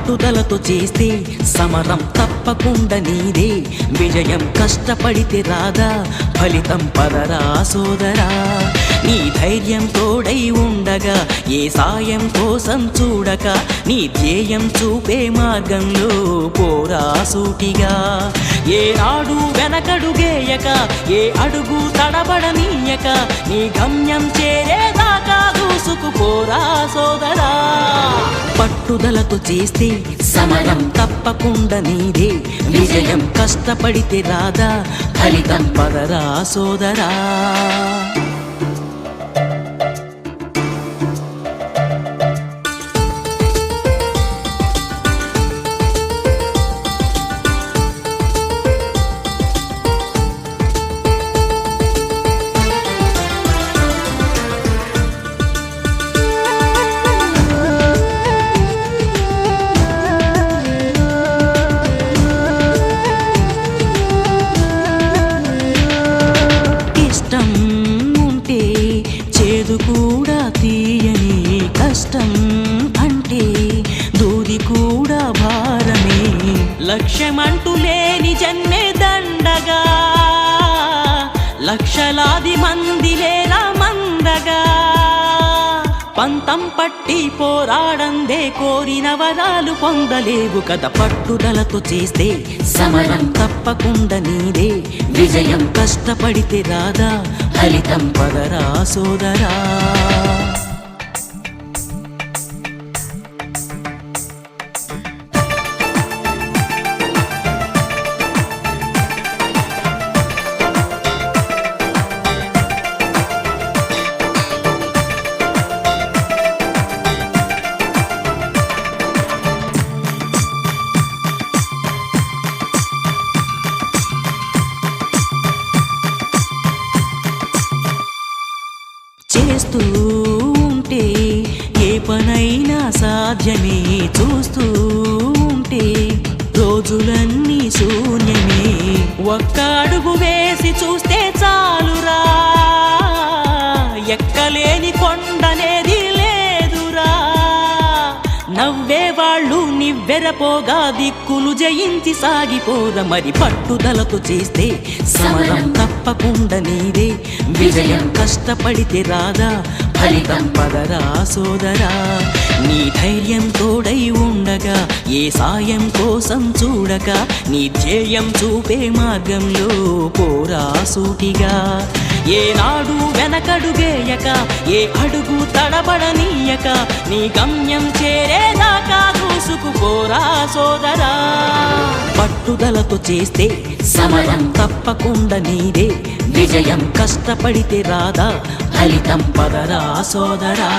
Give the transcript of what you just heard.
పట్టుదలతో చేస్తే సమరం తప్పకుండా నీదే, విజయం కష్టపడితే రాదా ఫలితం పదరా సోదరా. నీ ధైర్యం తోడై ఉండగా ఏ సాయం కోసం చూడక, నీ ధ్యేయం చూపే మార్గంలో పోరా సూటిగా. ఏనాడు వెనకడుగేయక ఏ అడుగు తడబడనీయక, నీ గమ్యం చేరేదాకా దూసుకుపోరా సోదరా. పట్టుదలతో చేస్తే సమరం తప్పకుండా నీదే, విజయం కష్టపడితే రాదా ఫలితం పదరా సోదరా. ఉంటే చేదు కూడా తీయని, కష్టం అంటే దూది కూడా భారమే. లక్ష్యమంటూ లేని జన్మే దండగా, లక్షలాది మంది లేరా మందగా. పంతం పట్టి పోరాడందే కోరిన వరాలు పొందలేవు కదా. పట్టుదలతో చేస్తే సమరం తప్పకుండా నీదే, విజయం కష్టపడితే రాదా ఫలితం పదరా సోదరా. చేస్తూ ఉంటే ఏ పనైనా సాధ్యమే, చూస్తూ ఉంటే రోజులన్నీ శూన్యమే. ఒక్క అడుగు వేసి చూస్తే చాలురా, ఎక్కలేని కొండనేది లేదురా. నవ్వేవాళ్ళు నివ్వెరపోగా దిక్కులు జయించి సాగిపోర. మరి పట్టుదలతో చేస్తే సమరం తప్పకుండా నీదే, విజయం కష్టపడితే రాదా ఫలితం పదరా సోదరా. నీ ధైర్యం తోడై ఉండగా ఏ సాయం కోసం చూడక, నీ ధ్యేయం చూపే మార్గంలో పోరా సూటిగా. ఏనాడు వెనకడుగేయక ఏ అడుగు తడబడనీయక, నీ గమ్యం చేరేదాకా దూసుకుపోరా సోదరా. పట్టుదలతో చేస్తే సమరం తప్పకుండా నీదే, విజయం కష్టపడితే రాదా ఫలితం పదరా సోదరా.